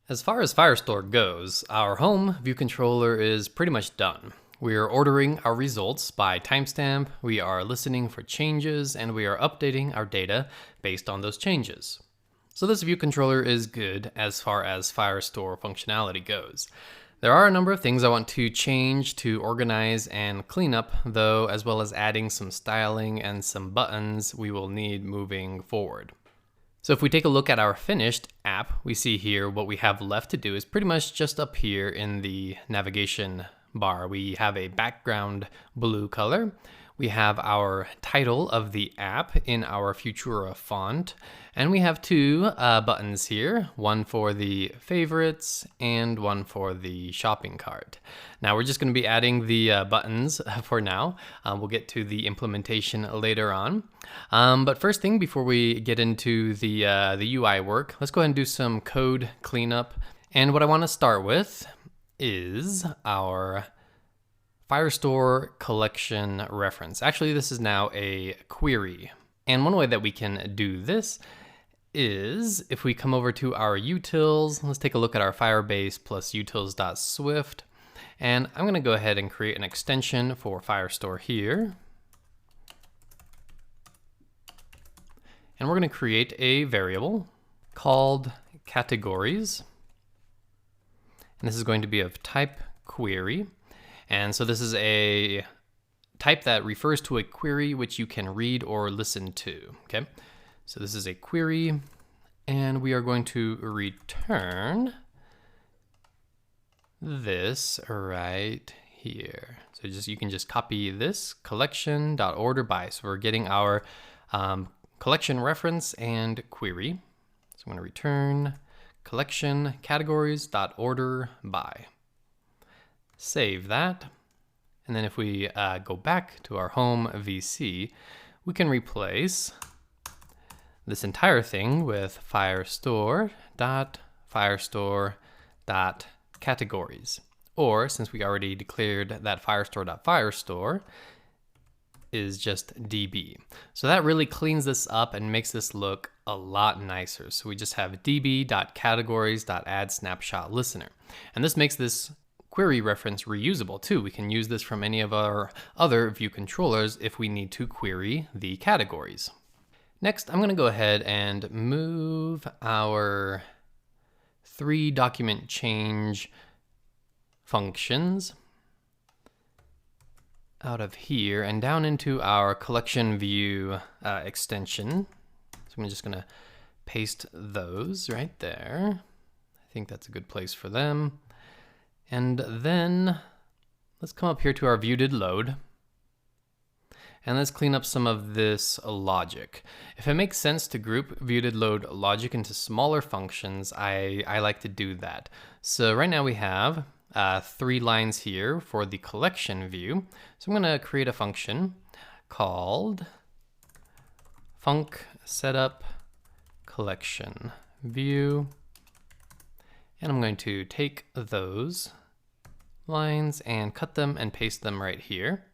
As far as Firestore goes, our home view controller is pretty much done. We are ordering our results by timestamp, we are listening for changes, and we are updating our data based on those changes. So this view controller is good as far as Firestore functionality goes. There are a number of things I want to change to organize and clean up though, as well as adding some styling and some buttons we will need moving forward. So if we take a look at our finished app, we see here what we have left to do is pretty much just up here in the navigation bar. We have a background blue color. We have our title of the app in our Futura font. And we have two buttons here, one for the favorites and one for the shopping cart. Now we're just going to be adding the buttons for now. We'll get to the implementation later on. But first thing, before we get into the UI work, let's go ahead and do some code cleanup. And what I want to start with is our Firestore collection reference. Actually, this is now a query. And one way that we can do this is if we come over to our utils, let's take a look at our Firebase plus utils.swift. And I'm going to go ahead and create an extension for Firestore here. And we're going to create a variable called categories. And this is going to be of type query. And so this is a type that refers to a query which you can read or listen to, okay? So this is a query, and we are going to return this right here. So you can just copy this collection.orderBy. So we're getting our collection reference and query. So I'm going to return collection categories.orderBy. Save that. And then if we go back to our home VC, we can replace this entire thing with firestore.firestore.categories. Or since we already declared that firestore.firestore is just db. So that really cleans this up and makes this look a lot nicer. So we just have db.categories.addSnapshotListener. And this makes this query reference reusable too. We can use this from any of our other view controllers if we need to query the categories. Next, I'm going to go ahead and move our 3 document change functions out of here and down into our collection view extension. So I'm just going to paste those right there. I think that's a good place for them. And then let's come up here to our view.did.load. And let's clean up some of this logic. If it makes sense to group view.did.load logic into smaller functions, I like to do that. So right now we have 3 lines here for the collection view. So I'm going to create a function called funcSetupCollectionView. And I'm going to take those lines and cut them and paste them right here.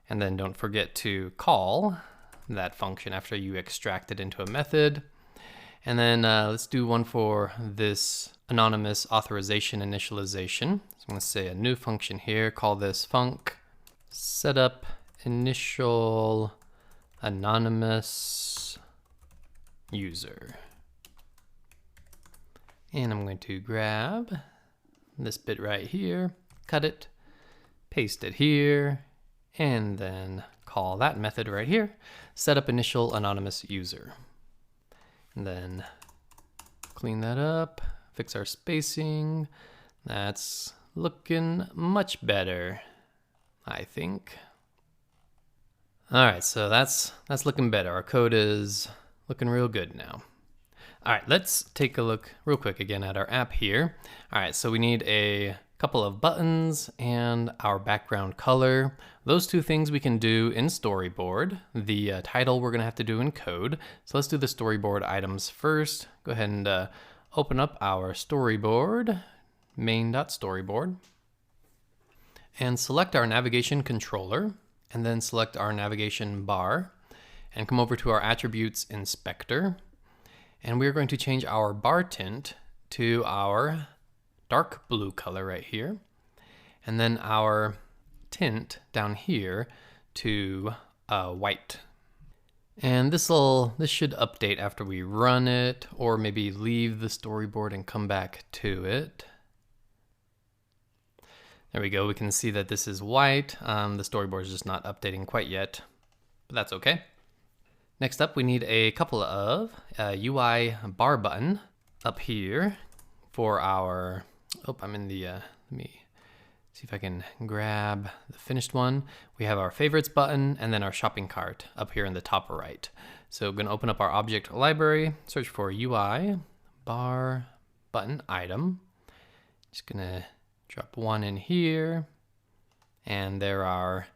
And then don't forget to call that function after you extract it into a method. And then let's do one for this anonymous authorization initialization. So I'm going to say a new function here, call this funcSetupInitialAnonymous user. And I'm going to grab this bit right here, cut it, paste it here, and then call that method right here, setUpInitialAnonymous user. And then clean that up, fix our spacing. That's looking much better, I think. All right, so that's looking better. Our code is looking real good now. All right, let's take a look real quick again at our app here. All right, so we need a couple of buttons and our background color. Those 2 things we can do in Storyboard. The title we're gonna have to do in code. So let's do the Storyboard items first. Go ahead and open up our Storyboard, main.storyboard, and select our navigation controller, and then select our navigation bar, and come over to our attributes inspector. And we're going to change our bar tint to our dark blue color right here, and then our tint down here to white. And this should update after we run it, or maybe leave the storyboard and come back to it. There we go. We can see that this is white. The storyboard is just not updating quite yet, but that's okay. Next up, we need a couple of UI bar button up here for our, I'm in the, let me see if I can grab the finished one. We have our favorites button and then our shopping cart up here in the top right. So I'm gonna open up our object library, search for UI bar button item. Just gonna drop one in here, and there our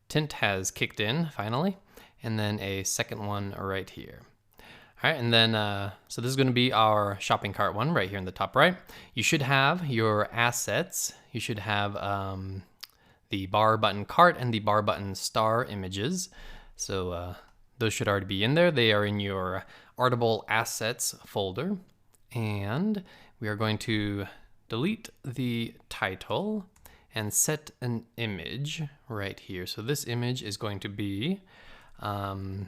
tint has kicked in finally, and then a second one right here. All right, and then, so this is gonna be our shopping cart one right here in the top right. You should have your assets. You should have the bar button cart and the bar button star images. So those should already be in there. They are in your Artable Assets folder. And we are going to delete the title and set an image right here. So this image is going to be, what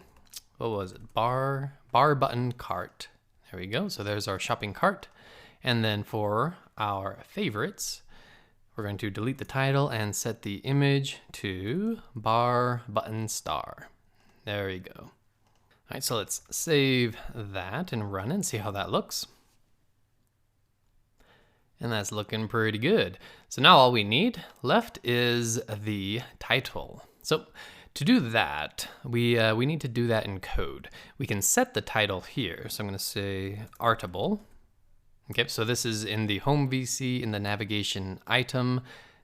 was it? Bar button cart. There we go. So there's our shopping cart. And then for our favorites, we're going to delete the title and set the image to bar button star. There we go. All right, so let's save that and run it and see how that looks. And that's looking pretty good. So now all we need left is the title. So to do that, we need to do that in code. We can set the title here. So I'm going to say Artable. Okay, so this is in the HomeVC in the navigation item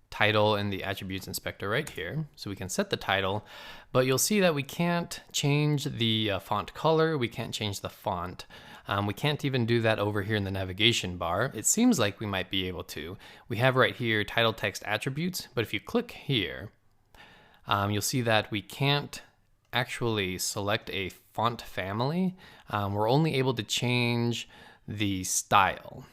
title in the attributes inspector right here. So we can set the title, but you'll see that we can't change the font color. We can't change the font. We can't even do that over here in the navigation bar. It seems like we might be able to. We have right here title text attributes, but if you click here, you'll see that we can't actually select a font family. We're only able to change the style.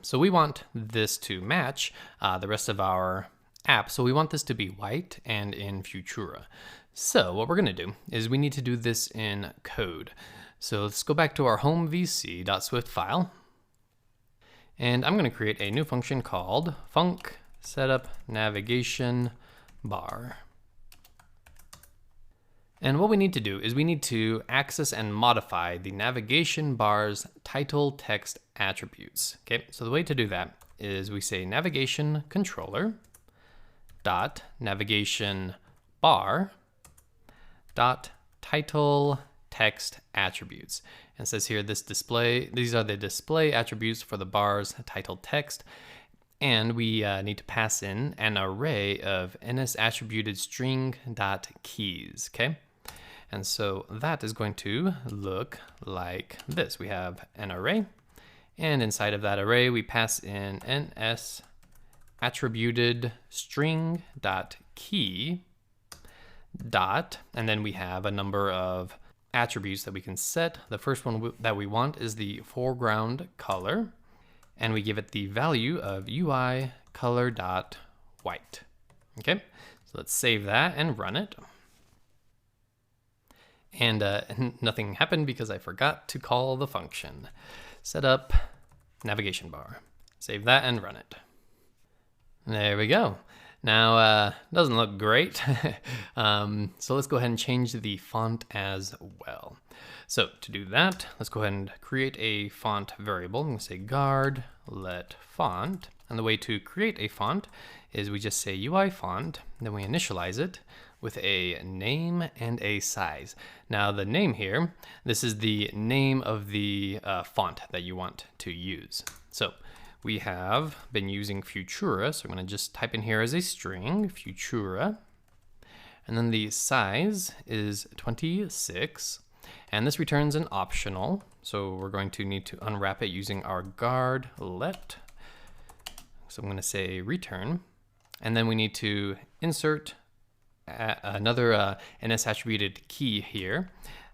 So we want this to match the rest of our app. So we want this to be white and in Futura. So what we're gonna do is we need to do this in code. So let's go back to our HomeVC.swift file. And I'm gonna create a new function called func setup navigation bar. And what we need to do is we need to access and modify the navigation bar's title text attributes. Okay, so the way to do that is we say navigation controller dot navigation bar dot title text attributes. And it says here these are the display attributes for the bar's title text. And we need to pass in an array of ns attributed string dot keys. Okay. And so that is going to look like this. We have an array, and inside of that array, we pass in ns attributed string dot key dot, and then we have a number of attributes that we can set. The first one that we want is the foreground color, and we give it the value of UI color dot white. Okay, so let's save that and run it. And nothing happened because I forgot to call the function. Set up navigation bar. Save that and run it. There we go. Now, doesn't look great. So let's go ahead and change the font as well. So to do that, let's go ahead and create a font variable. I'm going to say guard let font. And the way to create a font is we just say UI font, then we initialize it with a name and a size. Now the name here, this is the name of the font that you want to use. So we have been using Futura, so I'm gonna just type in here as a string, Futura. And then the size is 26. And this returns an optional. So we're going to need to unwrap it using our guard let. So I'm gonna say return. And then we need to insert another ns attributed key here.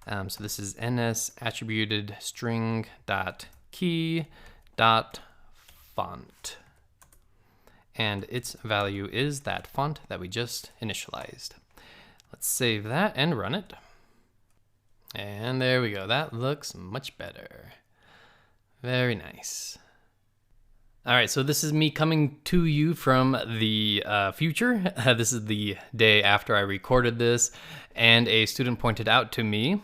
So this is ns attributed string dot key dot font. And its value is that font that we just initialized. Let's save that and run it. And there we go. That looks much better. Very nice. All right, so this is me coming to you from the future. This is the day after I recorded this, and a student pointed out to me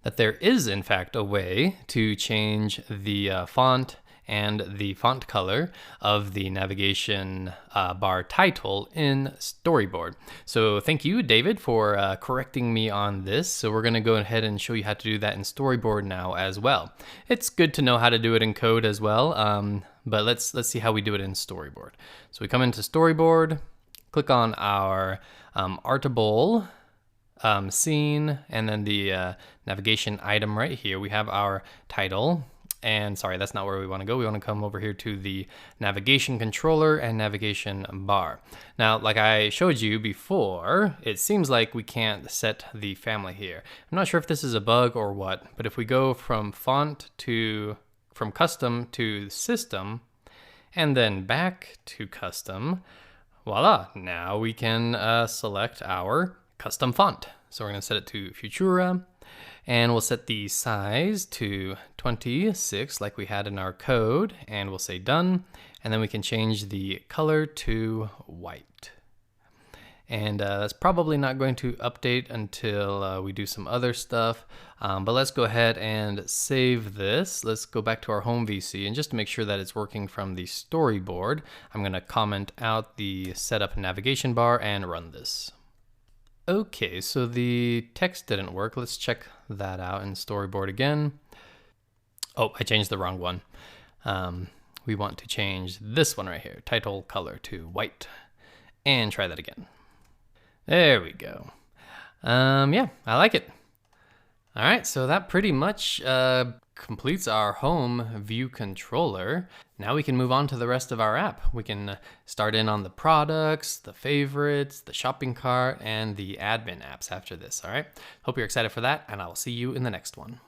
that there is, in fact, a way to change the font and the font color of the navigation bar title in Storyboard. So thank you, David, for correcting me on this. So we're gonna go ahead and show you how to do that in Storyboard now as well. It's good to know how to do it in code as well, but let's see how we do it in Storyboard. So we come into Storyboard, click on our Artable scene, and then the navigation item right here. We have our title. And sorry, that's not where we want to go. We want to come over here to the navigation controller and navigation bar. Now, like I showed you before, it seems like we can't set the family here. I'm not sure if this is a bug or what, but if we go from custom to system, and then back to custom, voila, now we can select our custom font. So we're going to set it to Futura. And we'll set the size to 26 like we had in our code, and we'll say done. And then we can change the color to white. And that's probably not going to update until we do some other stuff. But let's go ahead and save this. Let's go back to our HomeVC, and just to make sure that it's working from the storyboard, I'm going to comment out the setup navigation bar and run this. Okay, so the text didn't work. Let's check that out in Storyboard again. Oh, I changed the wrong one. We want to change this one right here, title color to white, and try that again. There we go. Yeah, I like it. All right, so that pretty much completes our home view controller. Now we can move on to the rest of our app. We can start in on the products, the favorites, the shopping cart, and the admin apps after this, all right? Hope you're excited for that, and I will see you in the next one.